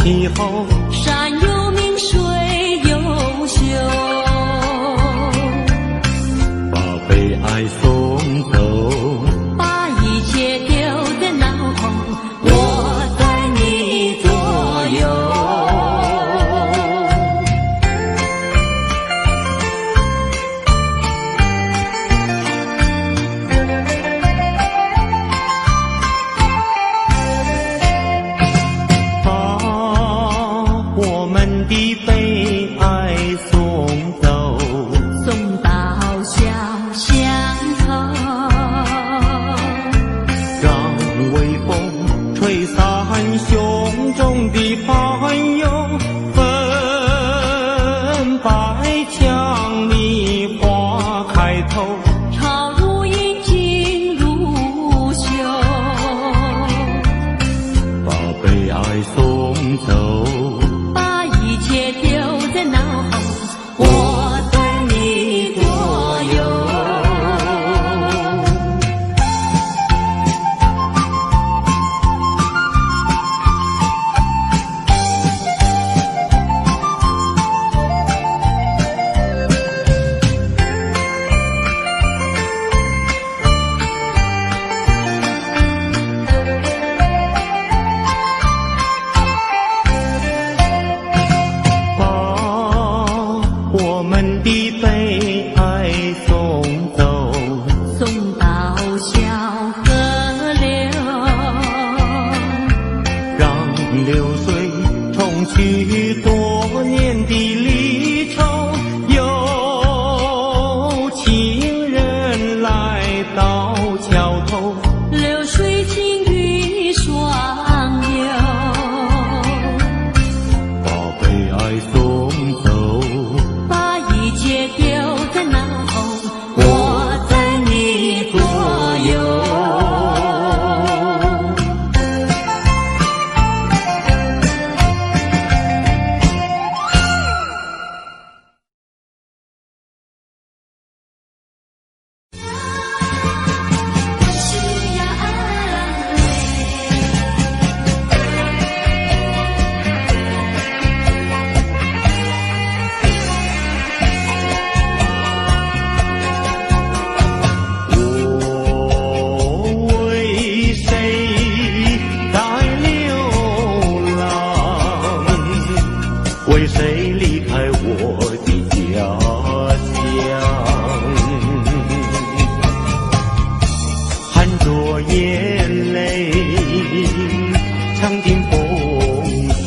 气候，山有名，水有秀，把悲哀送走，把一切丢在脑后，我在你左右。的悲哀送走，送到小巷头，让微风吹散胸中的烦忧，粉白墙里花开头，朝如银，金如绣，把悲哀送走，一切丢在脑后，我在你左右。我们的悲哀送走，送到小河流，让流水冲去多年的离愁，有情人来到桥头，流水轻于双流，把悲哀送走，一切丢在脑后，我在你左右。为谁离开我的家乡？含着眼泪，尝尽风霜。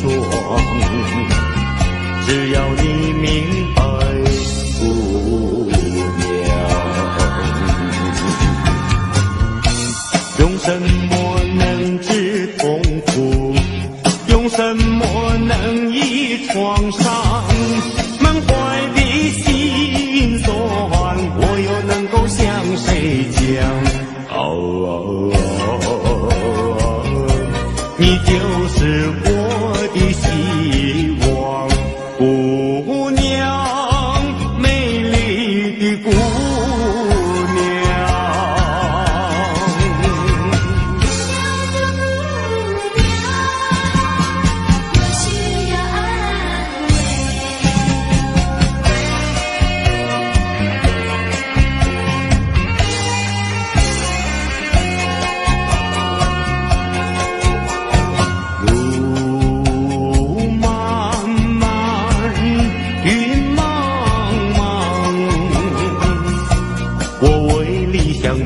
只要你明白，姑娘，用什么能治痛苦？用什么能医创伤？满怀的心酸，我又能够向谁讲？你就是我的希望，姑娘，美丽的姑娘。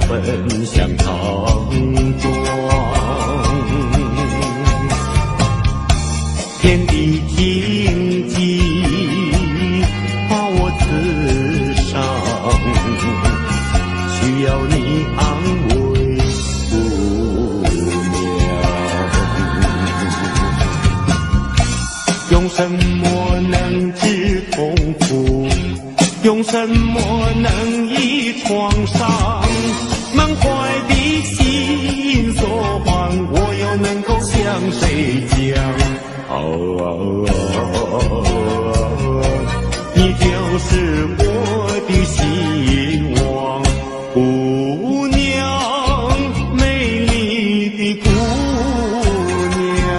奔向长庄，天地荆棘把我刺伤，需要你安慰，姑娘。用什么能治痛苦？用什么能医创伤？满怀的心酸，我又能够向谁讲？你就是我的希望，姑娘，美丽的姑娘。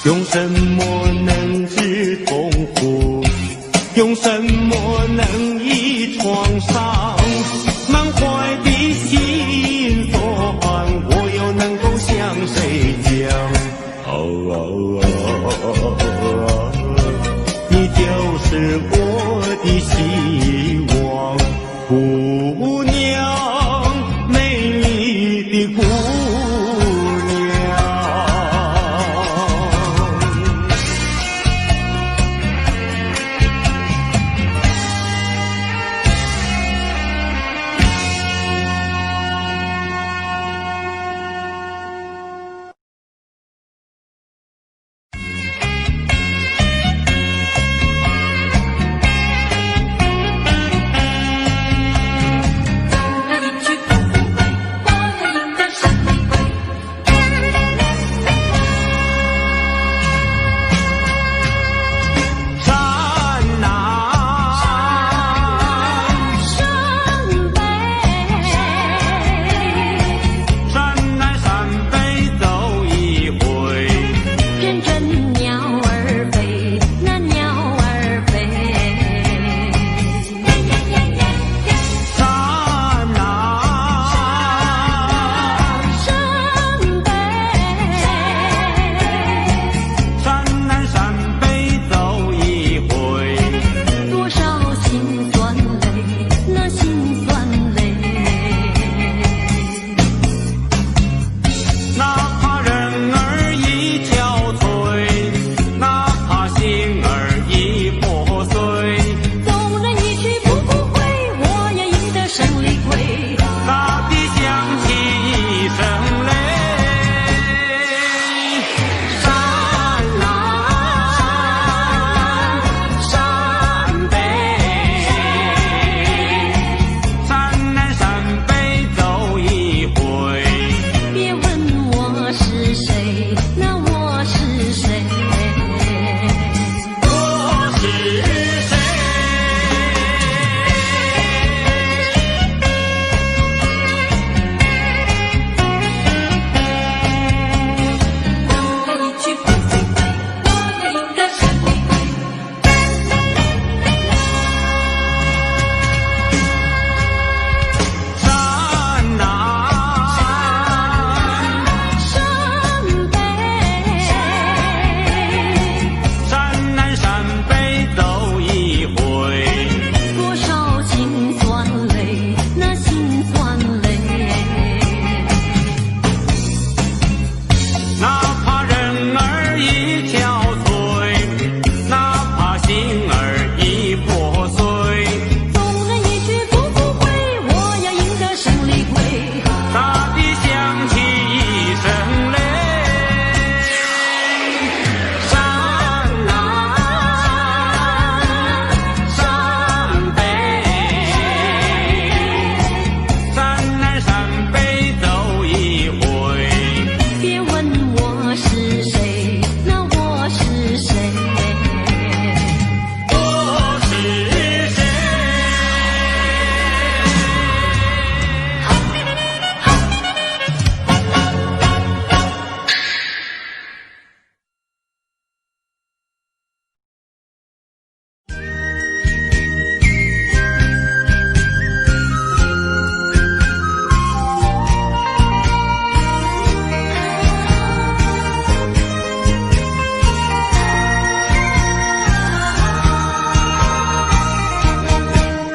用什么能治痛苦？用什么能医创伤？满怀的心酸，我又能够向谁讲？你就是我的希望，姑娘，美丽的姑娘。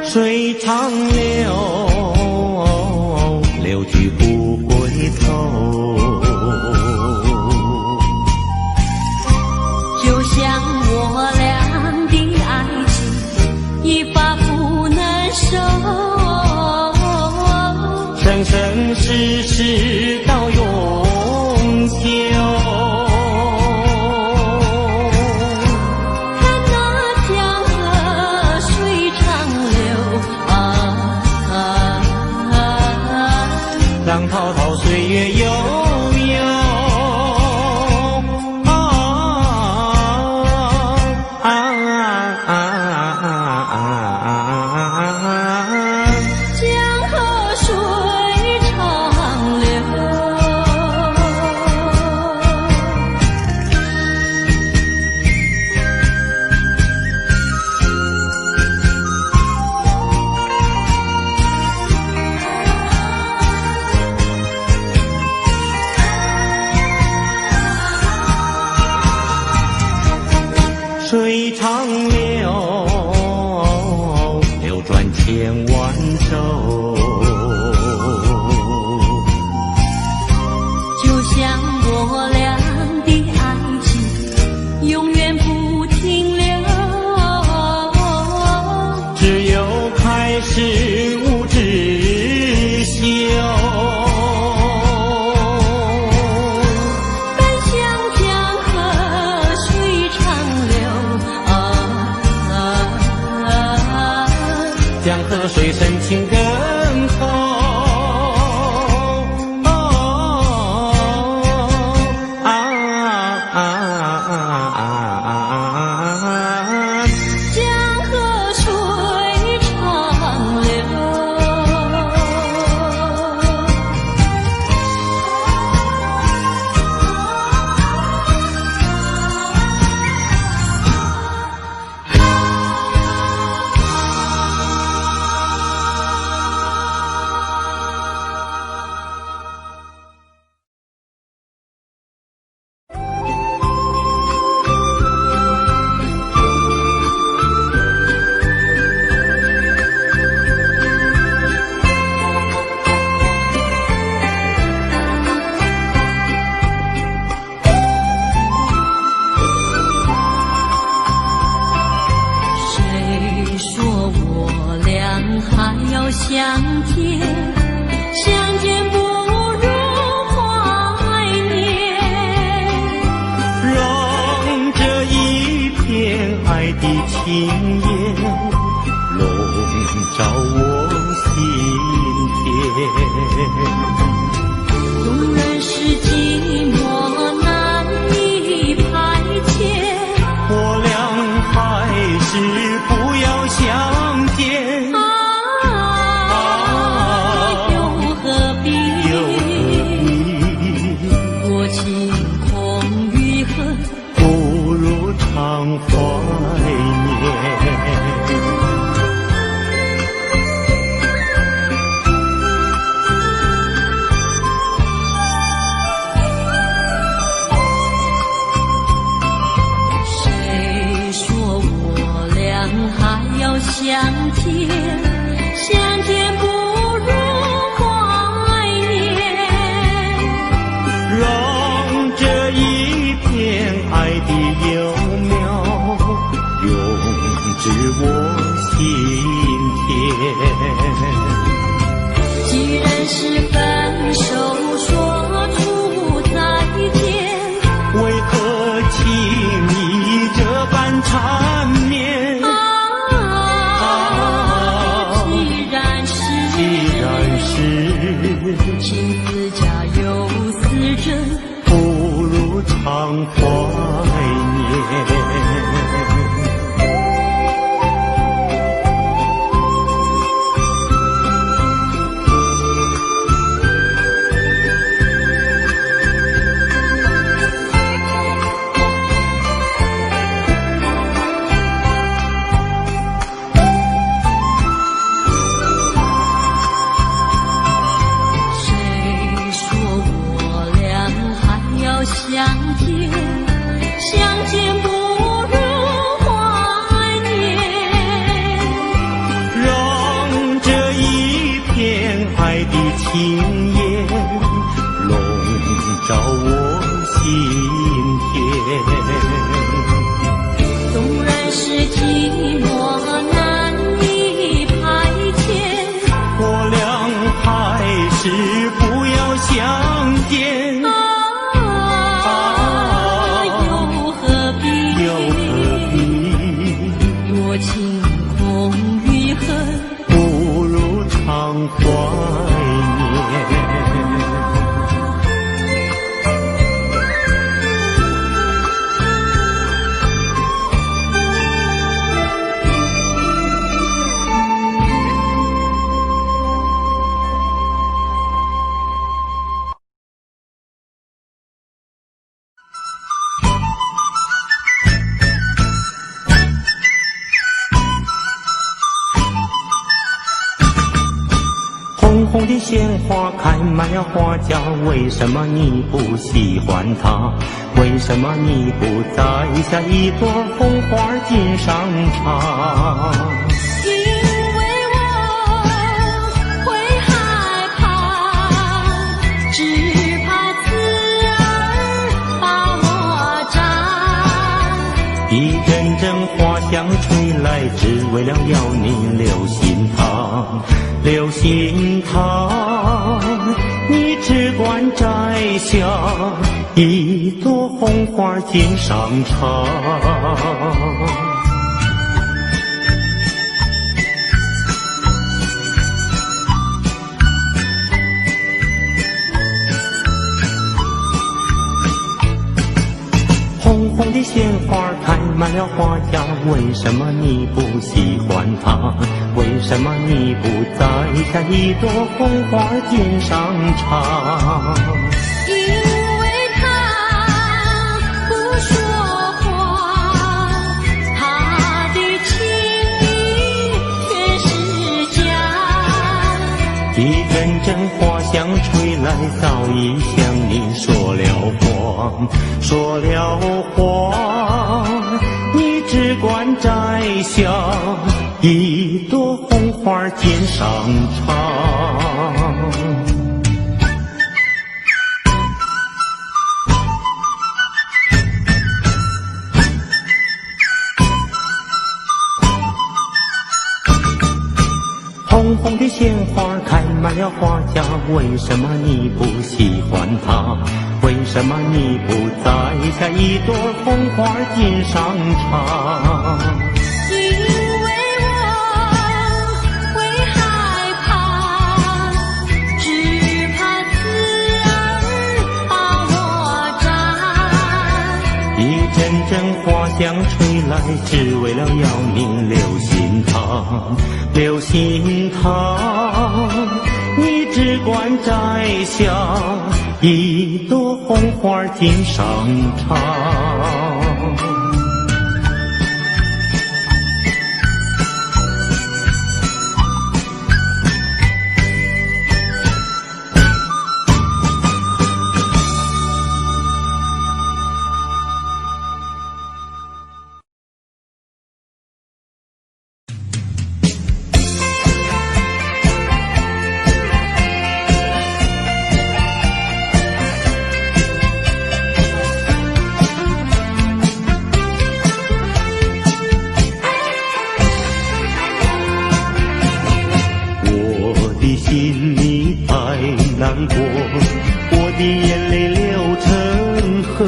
水长流，流去不回头。就像我俩的爱情，一发不能收，生生世世到永久。浪滔滔，岁月悠悠，江河水长流。情颜，笼罩我心田。纵然是寂寞难以排遣，我俩还是不要相见。又何必多情空余恨，不如常怀念。谁说我俩还要相见？相见不如怀念。让这一片爱的幼苗永植我心田。既然是分手说出再见，为何轻易这般缠绵？既然是情字家有丝针，不如常怀念。相见，相见不如怀念。让这一片爱的情颜笼罩我心田。纵然是寂寞难以排遣，我俩还是不要相见。多情空余恨，不如常怀念。红红的鲜花开满了花架，为什么你不喜欢它？为什么你不摘下一朵红花锦上插？因为我会害怕，只怕刺儿把我扎。一阵阵花香吹来，只为了要你留心它。留心它，你只管摘下一朵红花锦上插。红红的鲜花开满了花架，为什么你不喜欢它？为什么你不摘下一朵红花锦上插？因为他不说谎，他的情意全是假。一阵阵花香吹来，早已向你说了谎，说了谎。你只管摘下一朵红花锦上插。红红的鲜花开满了花架，为什么你不喜欢它？为什么你不摘下一朵红花锦上插？因风吹来，只为了要你留心它，留心它。你只管摘下一朵红花锦上插。心里太难过，我的眼泪流成河，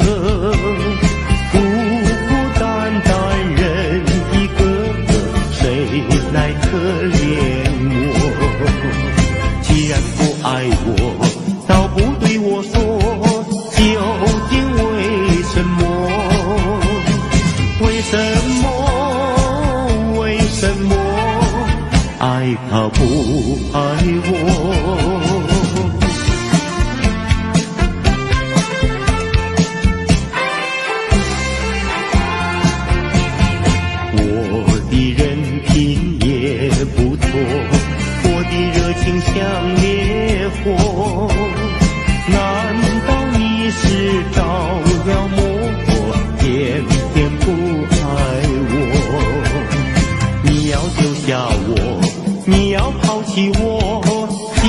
孤孤单单人一个，谁来可怜我？既然不爱我，倒不对我说，究竟为什么？为什么？为什么？爱他不爱我？我的人品也不错，我的热情像烈火，难道你是着了魔，偏偏不爱我？你要丢下我，你要抛弃我，究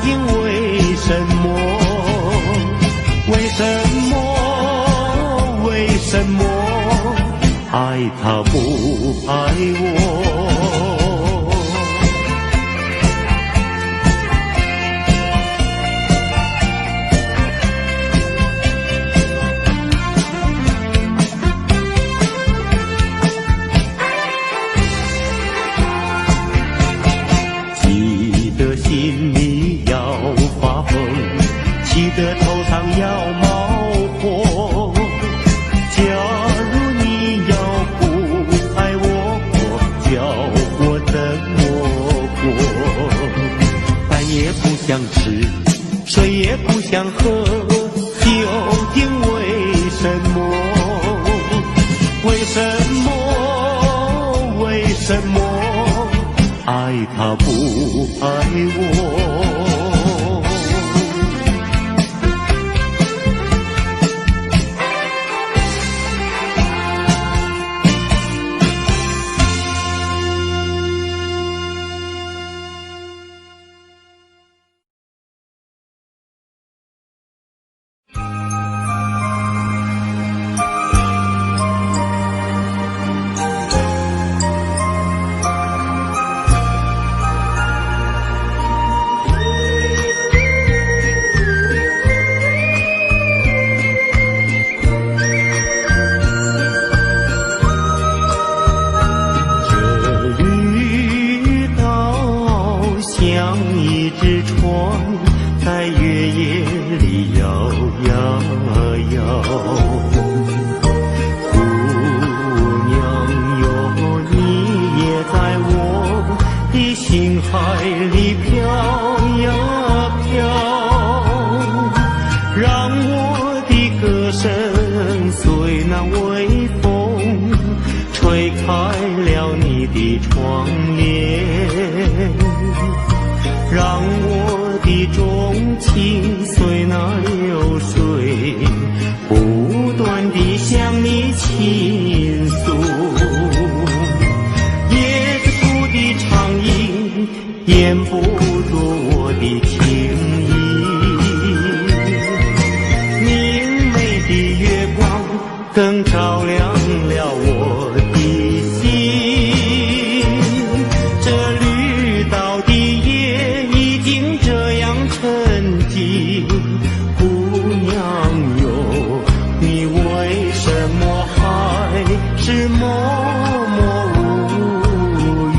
竟为什么？为什么？为什么？爱他不爱我？心里要发疯，气得头上要冒火。假如你要不爱我，叫我怎么过？饭也不想吃，水也不想喝，究竟为什么？为什么？为什么？爱他不爱我？像一只船在月夜里摇呀摇，姑娘哟，你也在我的心海里飘呀飘，让我的歌声随那微风吹开了你的窗帘，让我的钟情随那流水不断地向你倾诉，椰子树的长影掩不住我的情意，明媚的月光更照亮了我的心，这绿岛的夜已经这样沉寂，姑娘哟，你为什么还是默默无语？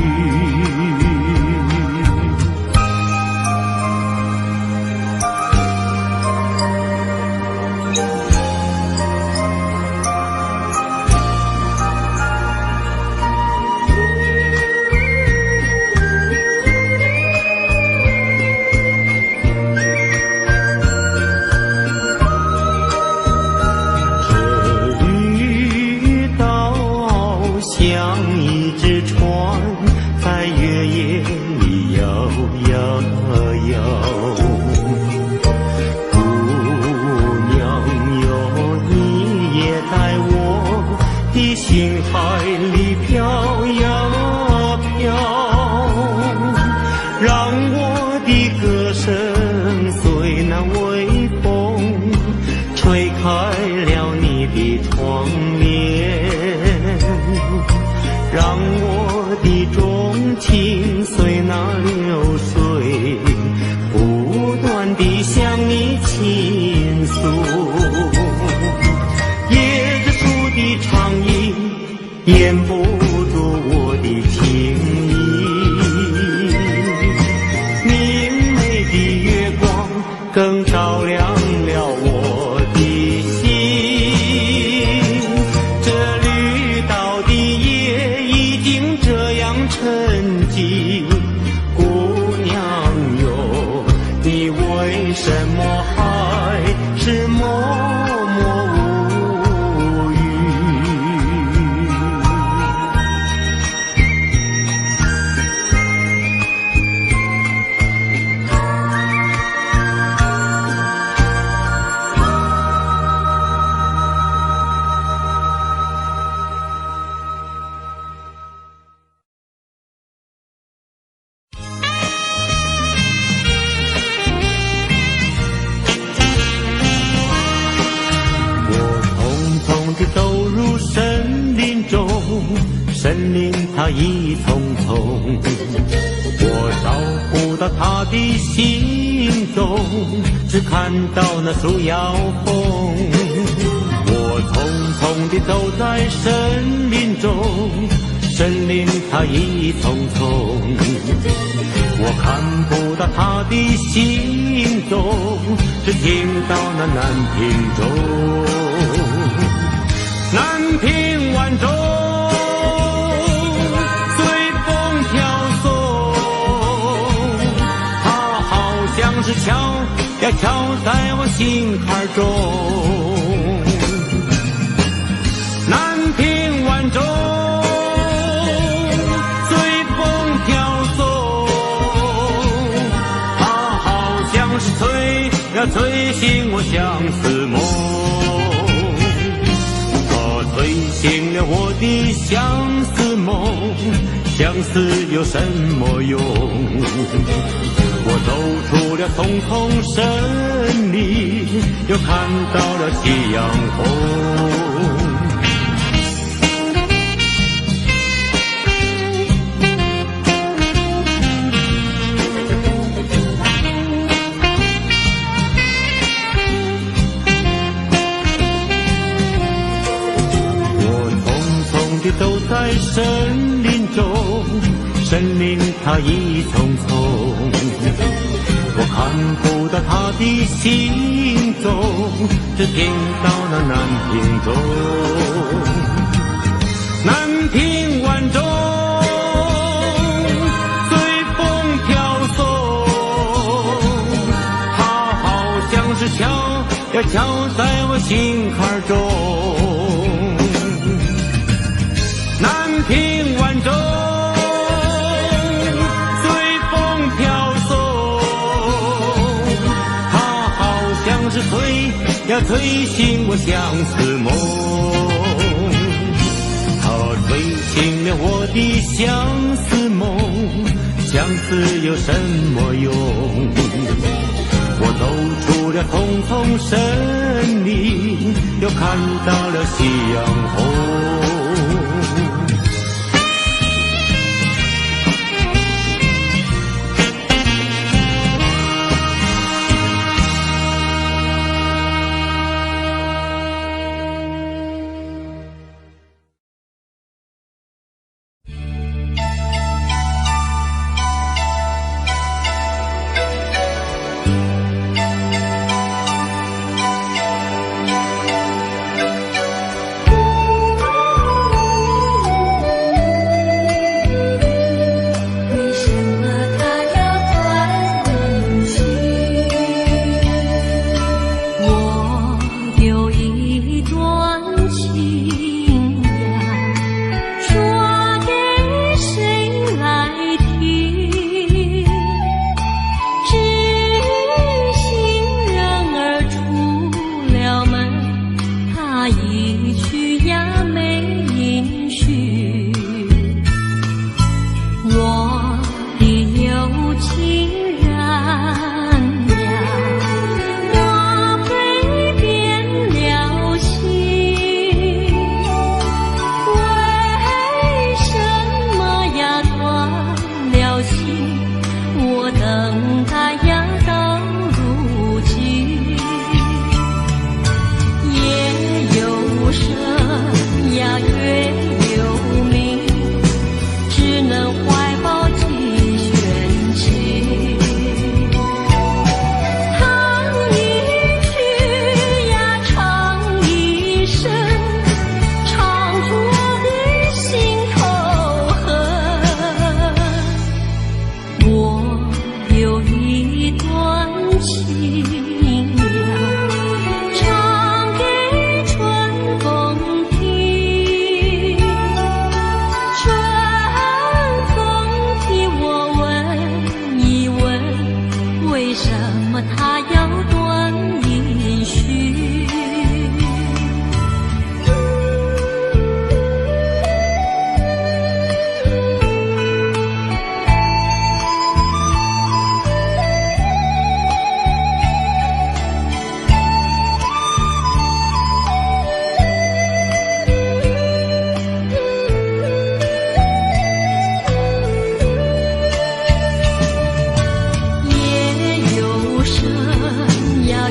倾诉。叶子树的长影掩不住我的情意，明媚的月光更照亮了我的心。这绿岛的夜已经这样沉寂，姑娘哟，你为什么还是默默无语？走入森林中，森林它一丛丛，我找不到它的行踪，只看到那树摇风。我匆匆地走在森林中，森林它一丛丛，我看不到它的行踪，只听到那南屏钟。南屏晚钟随风飘送，它好像是敲呀敲在我心坎中。南屏晚钟随风飘送，它好像是催呀催醒我相思梦。催醒了我的相思梦，相思有什么用？我走出了丛丛森林，又看到了夕阳红。走在森林中，森林它一丛丛，我看不到它的行踪，只听到那南屏钟。南屏晚钟随风飘送，它好像是敲呀敲在我心坎中。南屏晚钟随风飘送，它好像是催呀催醒我相思梦。它催醒了我的相思梦，相思有什么用？我走出了丛丛森林，又看到了夕阳红。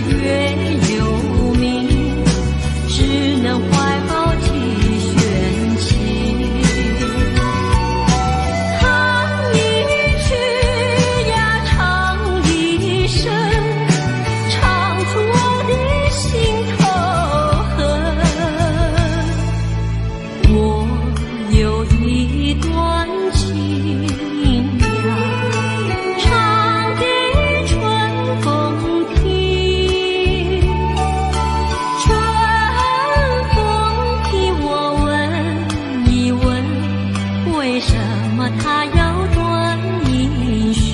越有名，只能怀抱起玄情。唱一曲呀，唱一生，唱出我的心头恨。我有一段情呀，唱给春风听。春风听，我问一问，为什么它要断音讯？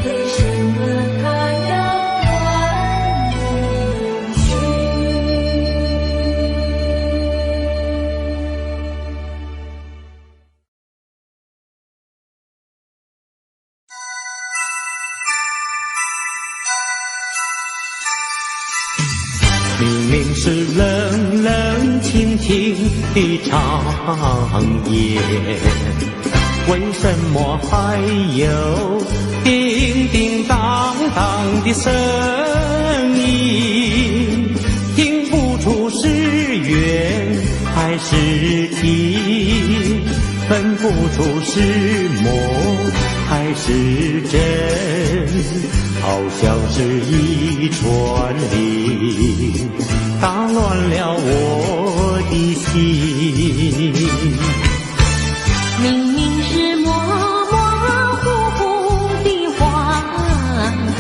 为什么它要断音讯？明明是冷冷清清的长夜，为什么还有叮叮当当的声音？听不出是缘还是情，分不出是梦还是真，好像是一串铃，打乱了我的心。明明是模模糊糊的黄昏，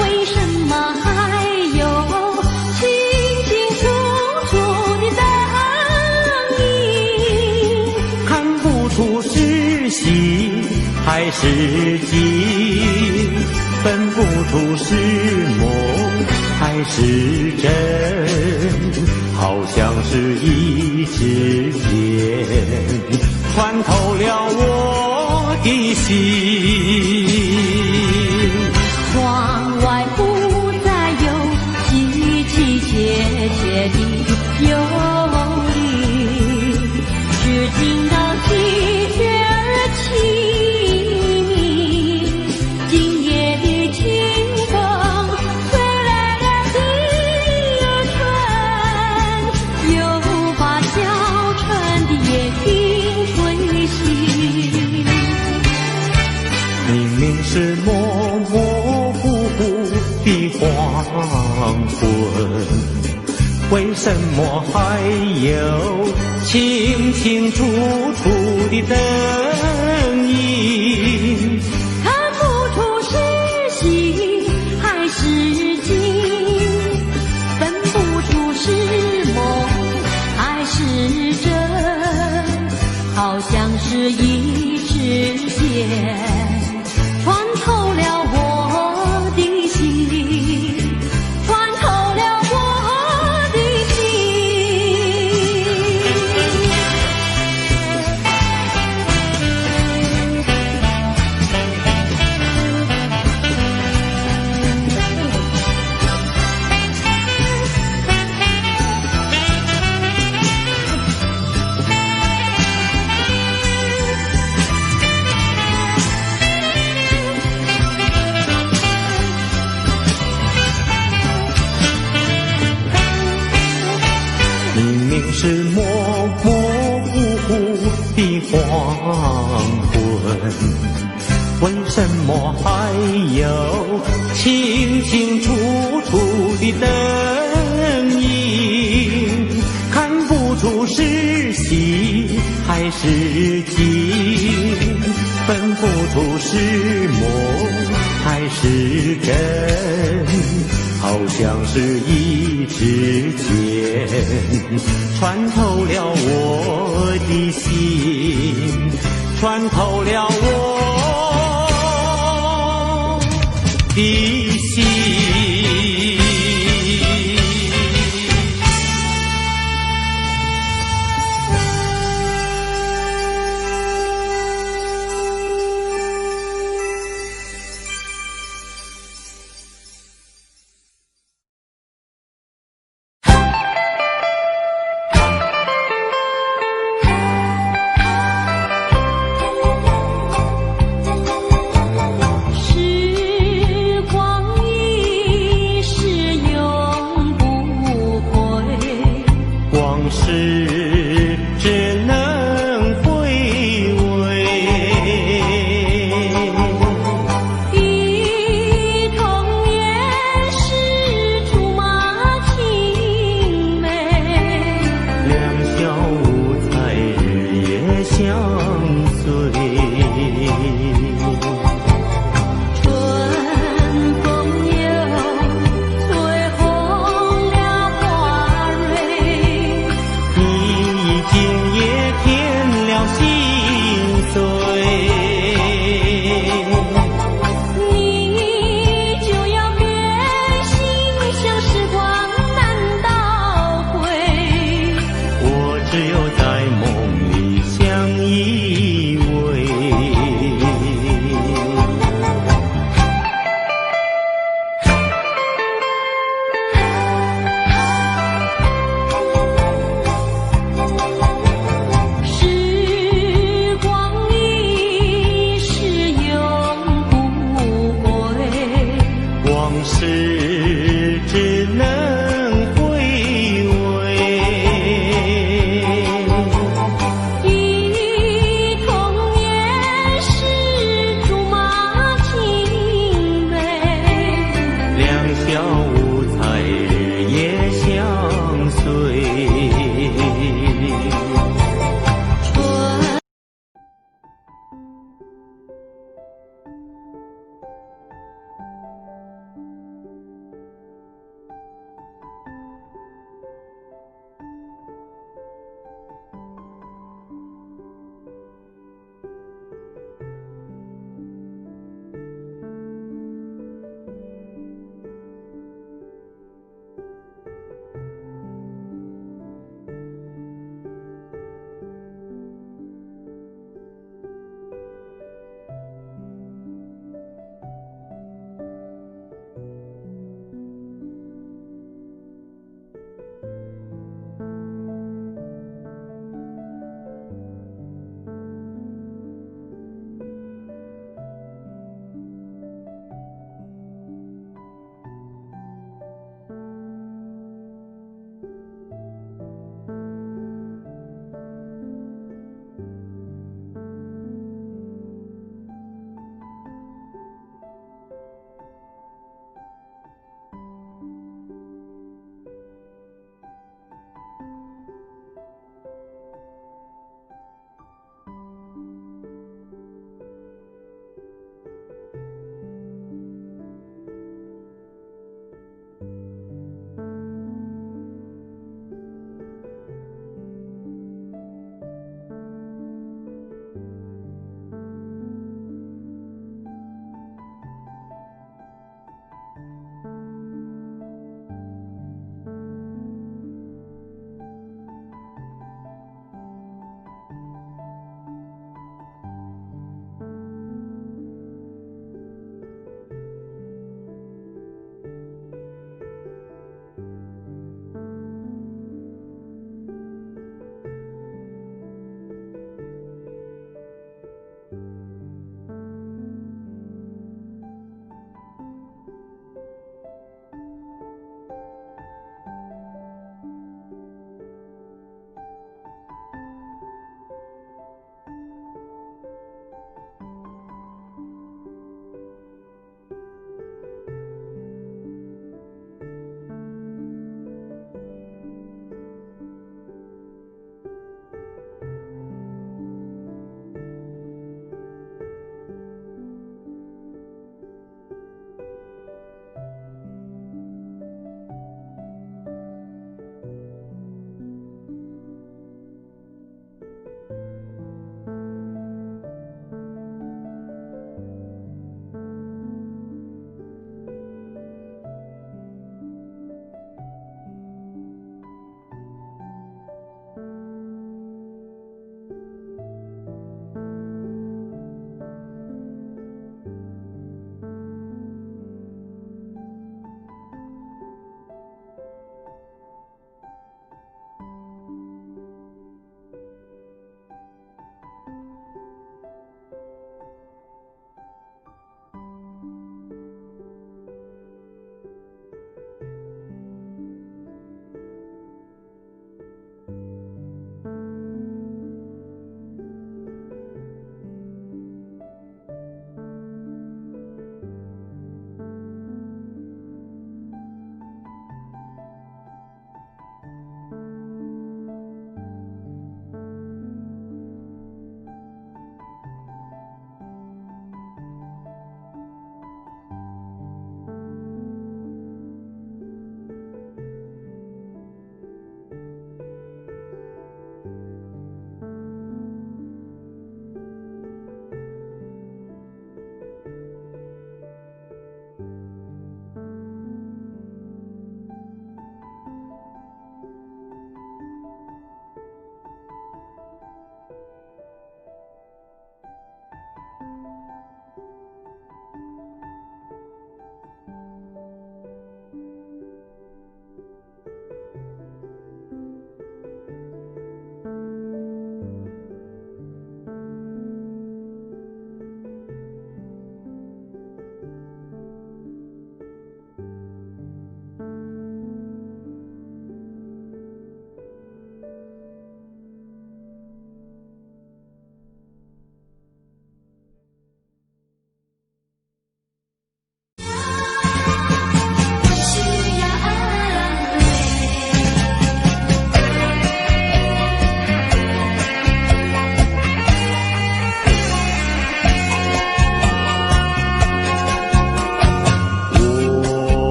为什么还有清清楚楚的灯影？看不出是喜还是惊，分不出是梦还是真，好像是一支箭穿透了我的心。窗外不再有凄凄切切的幽灵，只听到喜鹊儿凄鸣。今夜的清风吹来了第二春，又把小春的夜莺吹醒。明明是模模糊糊的黄昏，为什么还有清清楚楚的灯影？看不出是喜还是惊，分不出是梦还是真，好像是一支箭穿透了我的心，穿透了我的心。明明是模模糊糊的黄昏，为什么还有清清楚楚的灯影？看不出是喜还是惊，分不出是梦还是真，好像是一支箭穿透了我的心，穿透了我的心。相随。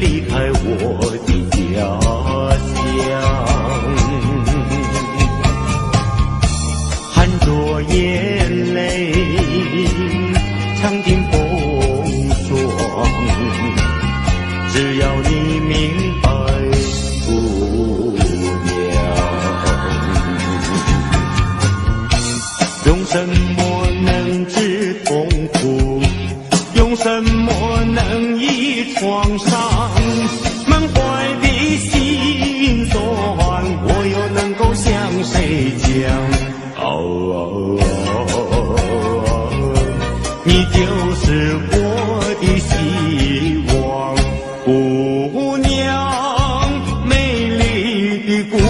离开我的家乡，含着眼泪尝尽风霜，只要你明白姑娘，用什么能治痛苦，用什么能医创伤，满怀的心酸，我又能够向谁讲？你就是我的希望，姑娘，美丽的姑娘。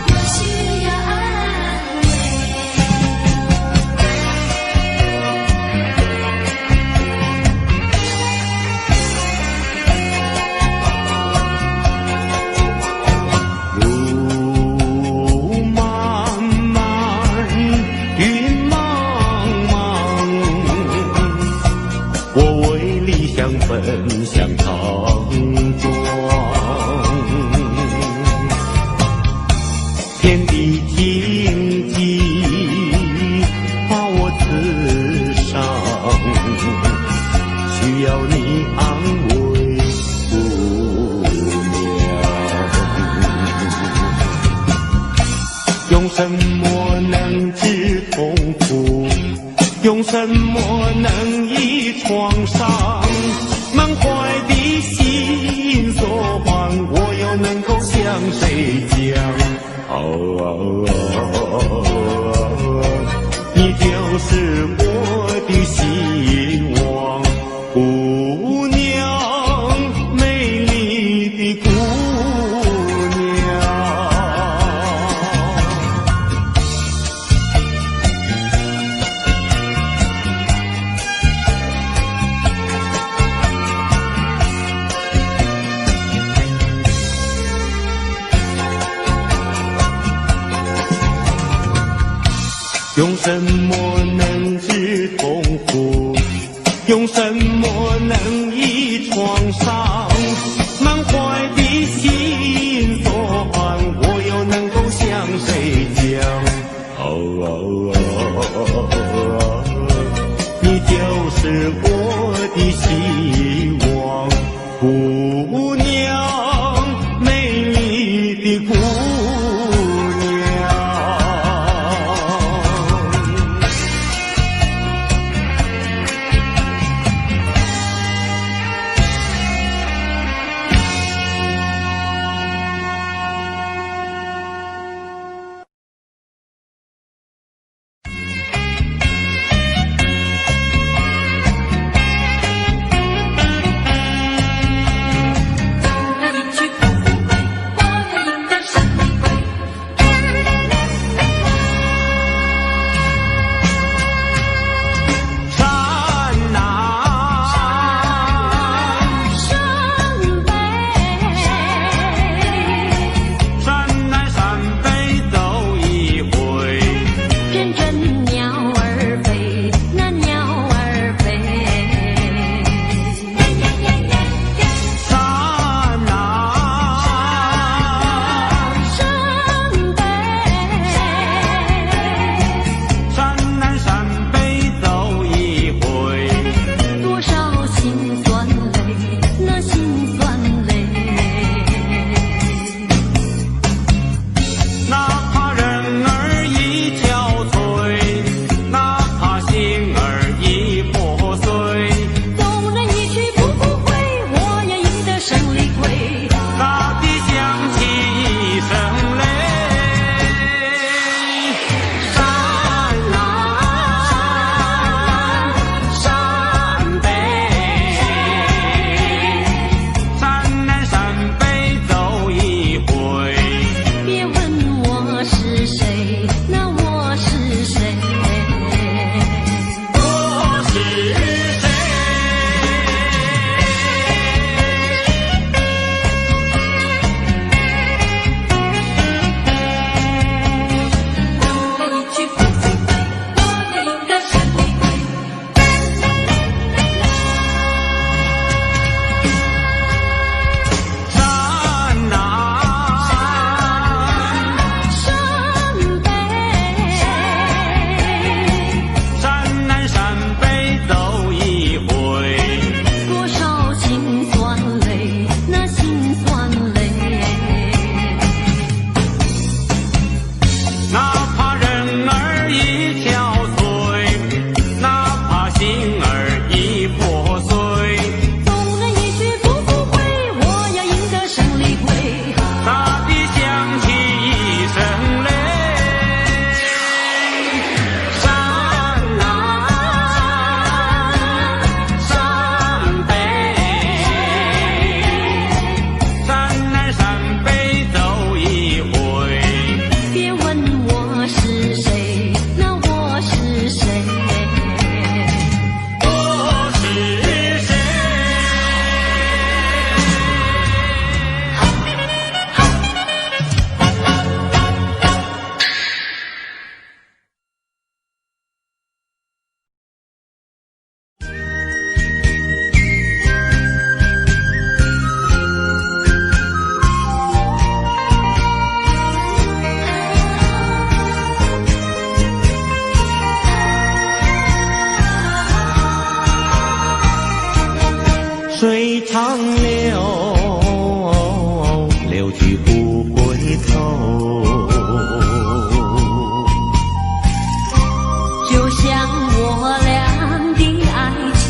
我需要安路漫漫，云茫茫，我为理想奔向长庄。天地荆棘把我刺伤，需要你安慰姑娘。用什么能治痛苦？用什么能医创伤？满怀的心酸，我又能够向谁讲？你就是我的希望，姑娘，美丽的姑娘。用什么能治痛苦？用什么能医创伤？满怀的心酸，我又能够向谁讲？你就是我的希望，姑娘，美丽的姑娘。长流，流去不回头。就像我俩的爱情，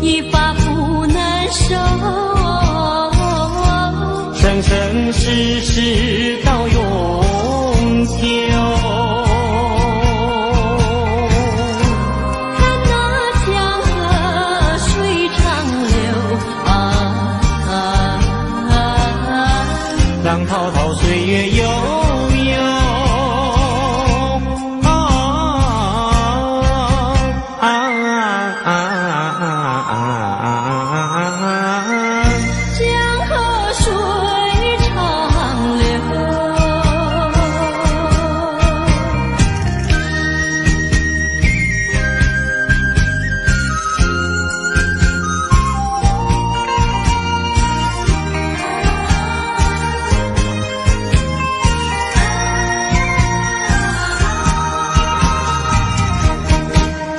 一发不能收，生生世世到永久。浪滔滔，岁月悠悠，江河水长流。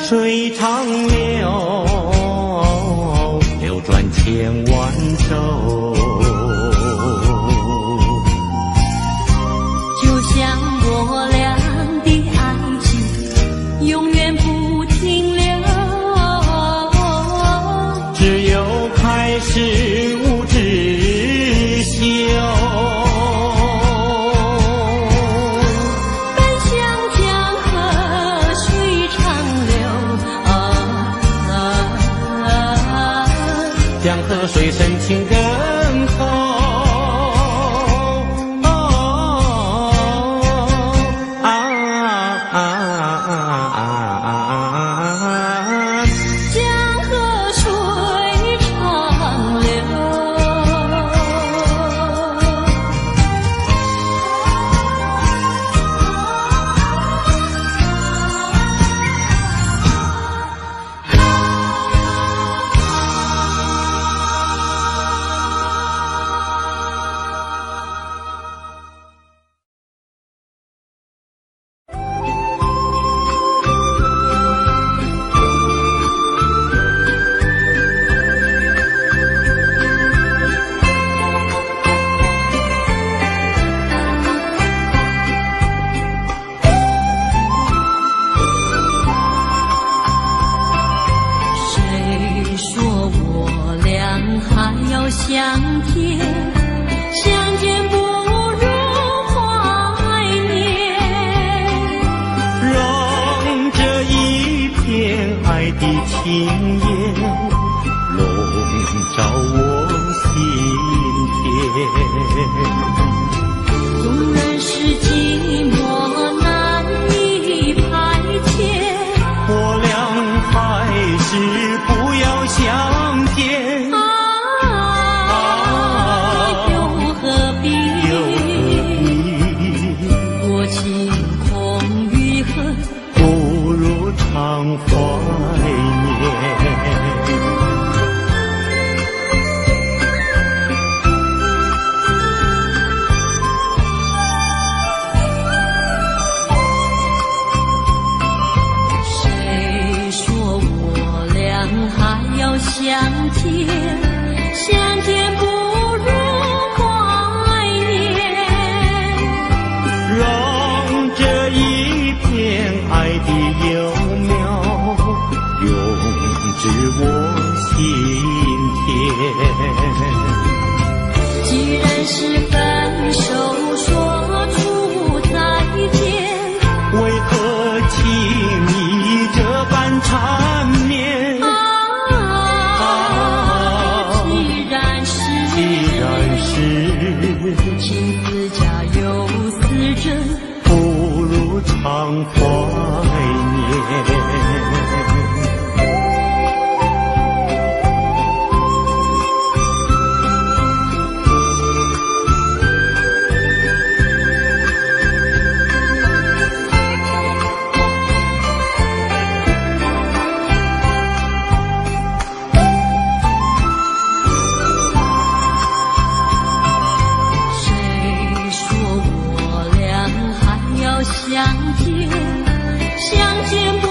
水长流，流转千万洲。就像我俩的爱情，永远不停留。只有开始无止休。江河水深情更厚，江河水长流。还要相见，相见不如怀念。让这一片爱的情焰笼罩我心田。纵然是寂寞难以排遣，我俩还是不要相见。常怀念。谁说我俩还要相见，相见不如怀念。让这一片爱的幼永至我心田。既然是分手，说出再见，为何轻易这般缠绵？既然是情似假又似真，不如常怀念。相见，相见不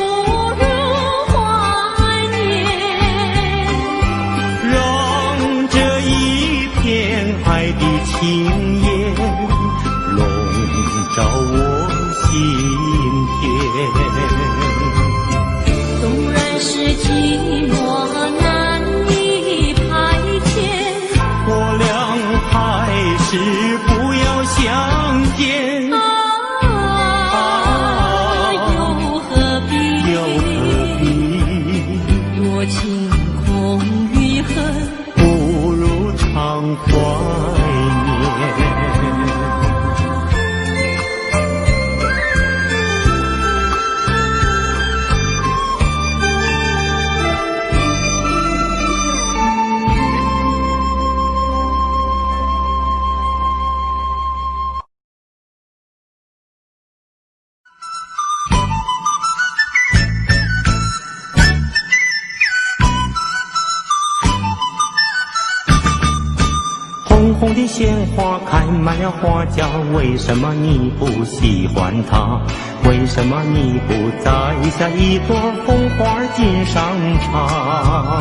鲜花开满了花轿，为什么你不喜欢它？为什么你不摘下一朵红花锦上插？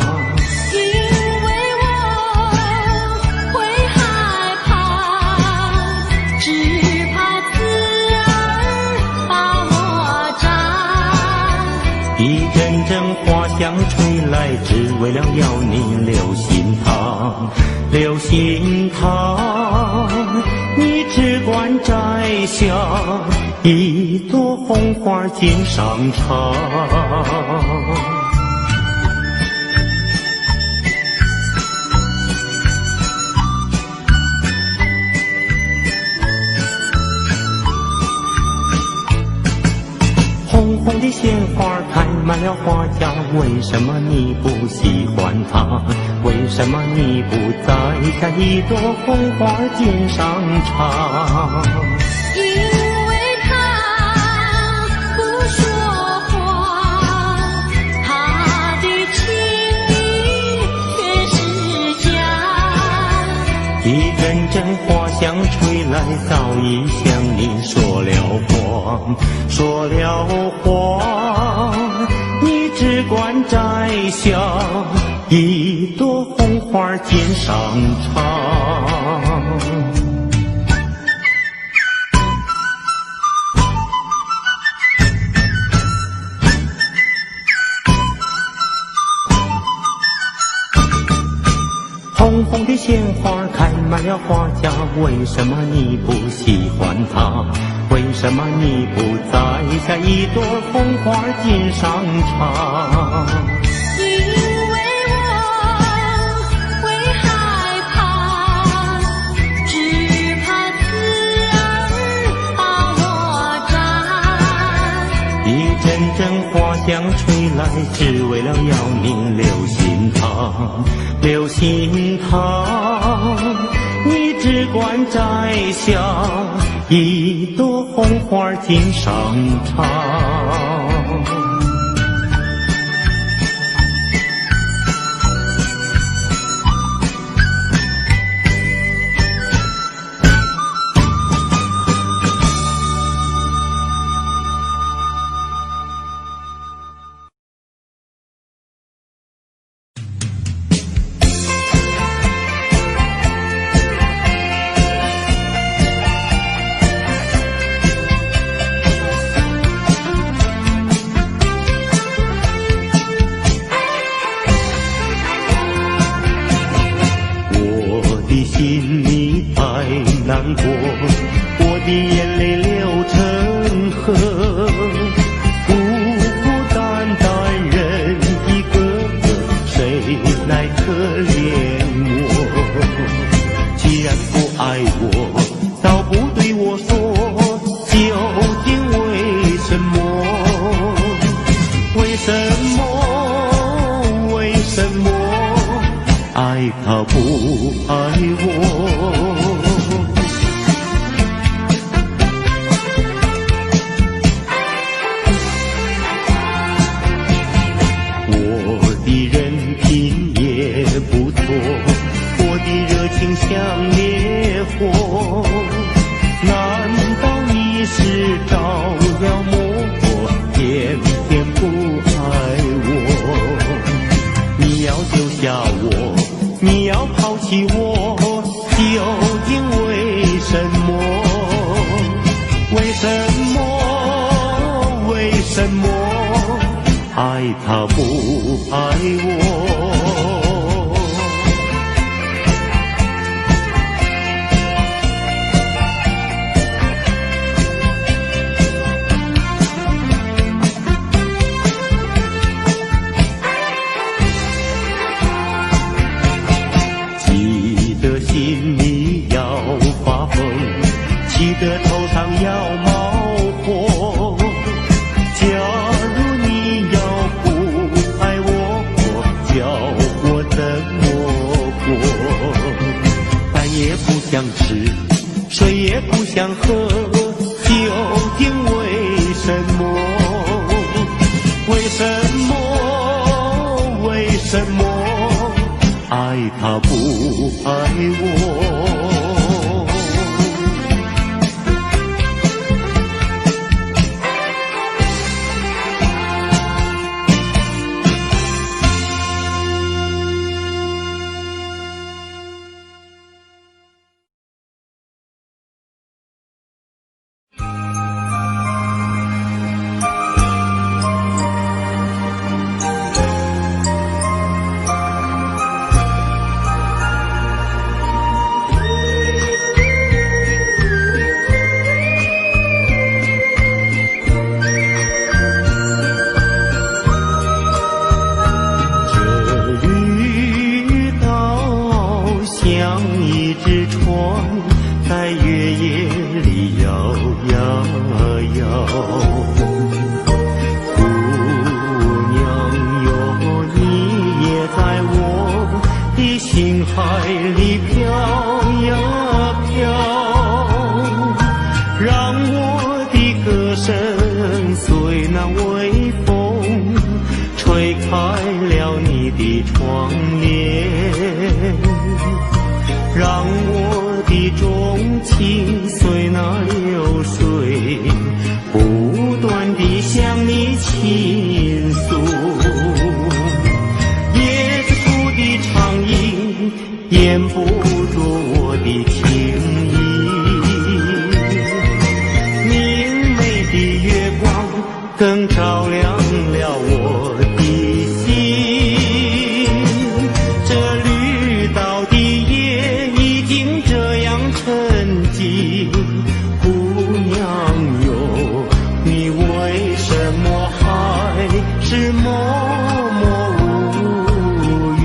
因为我会害怕，只怕刺儿把我扎。一阵阵花香吹来，只为了要你留心它，留心它。你只管摘下一朵红花锦上插。红红的鲜花开满了花轿，为什么你不喜欢它？为什么你不摘下一朵红花锦上插？因为他不说话，他的情意却是假。一阵阵花香吹来，早已向你说了谎，说了谎。你只管摘下一朵红花锦上插。红红的鲜花开满了花轿，为什么你不喜欢它？为什么你不摘下一朵红花锦上插？因为我会害怕，只怕刺儿把我扎。一阵阵花香吹来，只为了要你留心它，留心它。你只管摘下一朵红花锦上插。心里太难过，我的眼泪流成河，孤孤单单人一个，谁来可怜我？既然不爱我，倒不对我说，究竟为什么？为什么？为什么？爱他不爱我？我的人品也不错，我的热情像烈火，难道你是着了魔，偏偏不爱我？你要救下我，你要抛弃我，究竟为什么？为什么？为什么？爱他不爱我？心里要发疯，气得头上要冒火。假如你要不爱我，叫我怎么过？饭也不想吃，水也不想喝，究竟为什么？为什么？为什么？爱他不爱我？的窗帘，让我的钟情随那流水不断地向你倾诉。椰子树的长影掩不住我的情意，明媚的月光更照亮了我的心。这绿岛的夜已经这样沉寂，姑娘哟，你为什么还是默默无语？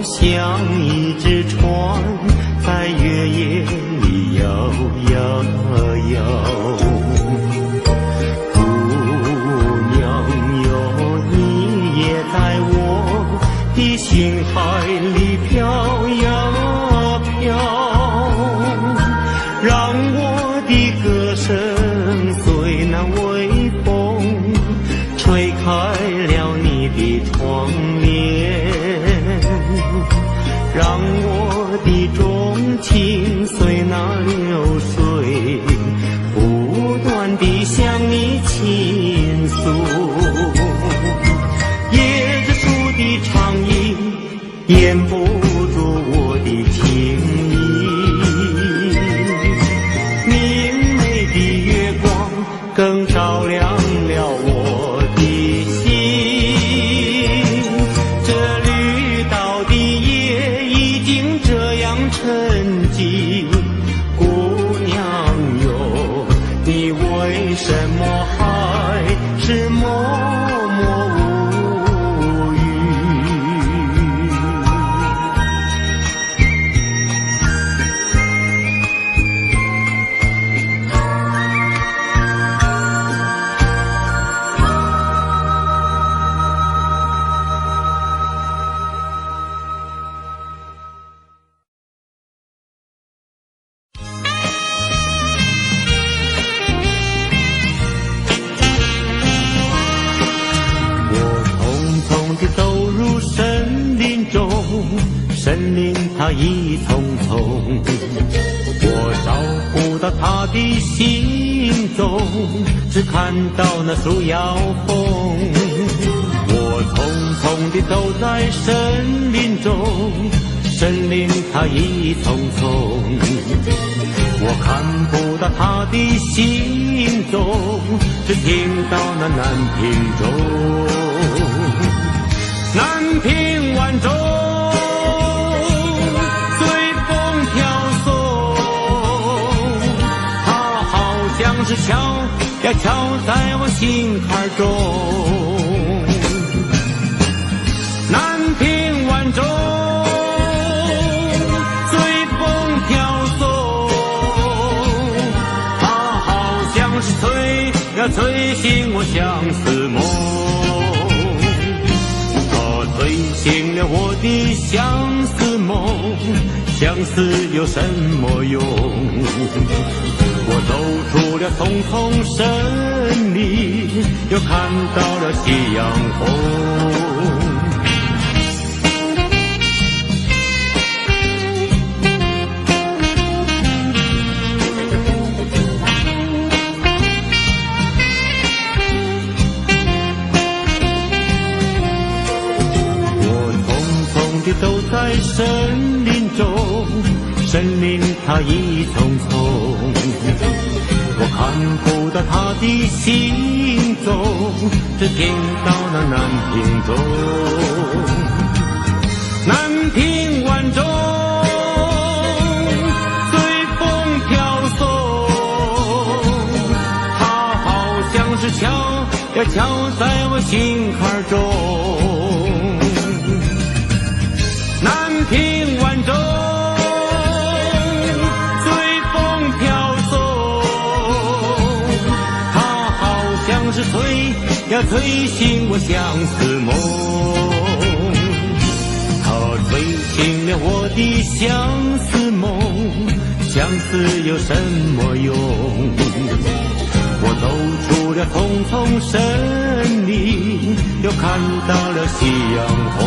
像一只船在月夜里摇摇摇，姑娘哟，你也在我的心海里飘呀飘，让我的歌声随那微风吹开了你的窗帘，让我的钟情随那流水不断地向你倾诉。椰子树的长影掩不住我的情意，明媚的月光更照亮了我的心。这绿岛的夜已经这样沉寂，姑娘哟，你为什么还是默默无语？走入森林中，森林它一丛丛，我找不到它的行踪，只看到那树摇风。我匆匆地走在森林中，森林它一丛丛，我看不到它的行踪，只听到那南屏钟。南屏晚钟随风飘送，它好像是敲呀敲在我心坎中。南屏晚钟随风飘送，它好像是催呀催醒我相思梦，催醒了我的相思梦，相思有什么用？我走出了丛丛森林，又看到了夕阳红。走在森林中，森林它一丛丛，我看不到它的行踪，只听到那南屏钟。南屏晚钟随风飘送，它好像是敲呀敲在我心坎中。南屏晚钟吹醒我相思梦，它吹醒了我的相思梦，相思有什么用？我走出了丛丛森林，又看到了夕阳红。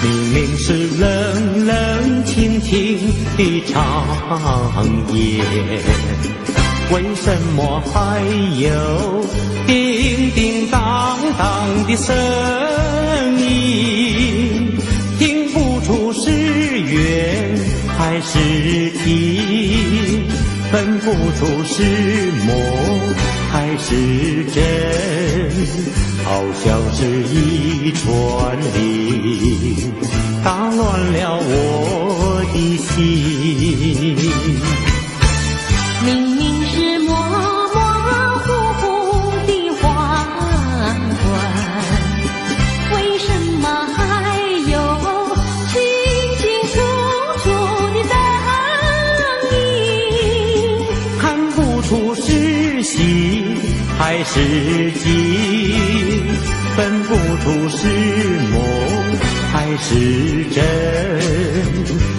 明明是冷冷清清的长夜，为什么还有叮叮当当的声音？听不出是缘还是情，分不出是梦还是真，好像是一串铃，打乱了我的心。明明是模模糊糊的黄昏，为什么还有清清楚楚的灯影？看不出是还是景，分不出是梦还是真，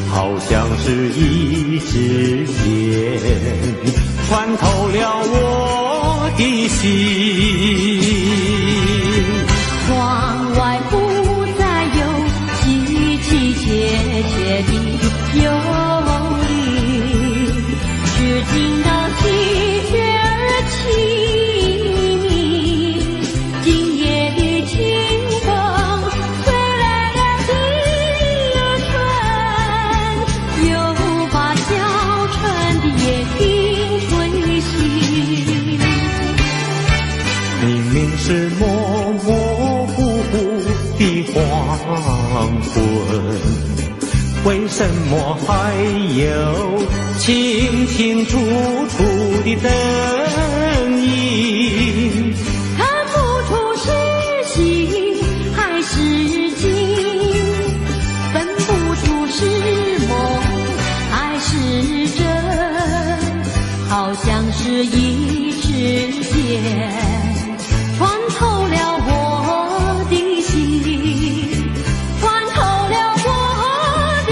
好像是一支箭穿透了我的心。窗外不再有凄凄切切的幽灵，只听到喜鹊儿凄鸣。今夜的清风吹来了第二春，又把小春的夜莺吹醒。明明是模模糊糊的黄昏，为什么还有清清楚楚的灯影？看不出是喜还是惊，分不出是梦还是真，好像是一支箭穿透了我的心，穿透了我的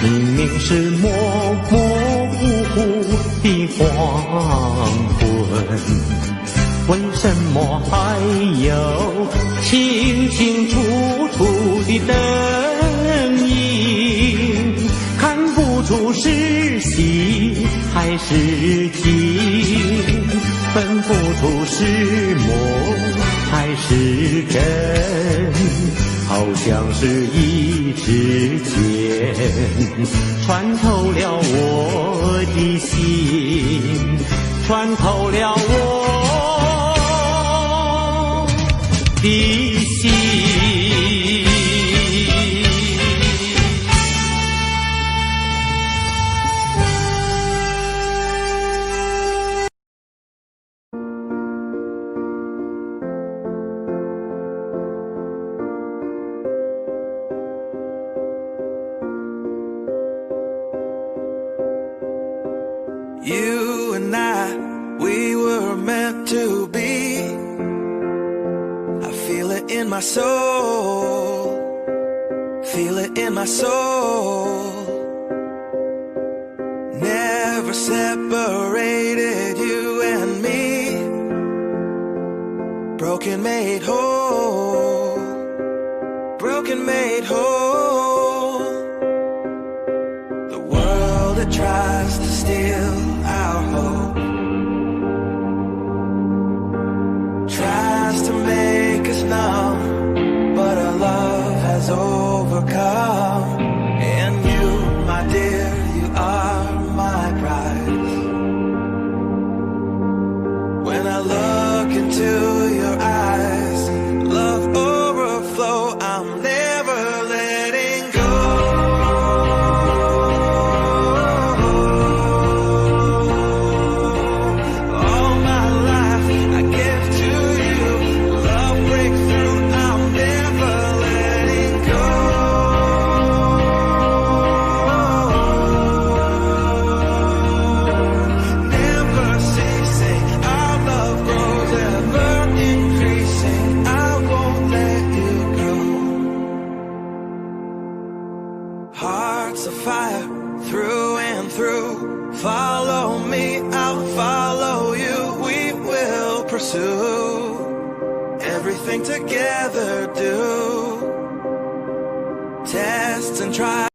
明明是模模糊糊的黄昏，为什么还有清清楚楚的灯影？看不出是喜还是惊，分不出是梦还是真，好像是一支箭穿透了我的心，穿透了我的心。You and I, we were meant to be. I feel it in my soul, feel it in my soul. Never separated, you and me. Broken made whole, broken made whole. The world that tries to steal our hope tries to make us numb, but our love has overcome. And you, my dear, you are my prize. When I look into your eyes, love overflow, I'm never letting go. Hearts of fire through and through. Follow me, I'll follow you. We will pursue everything together. Do tests and try.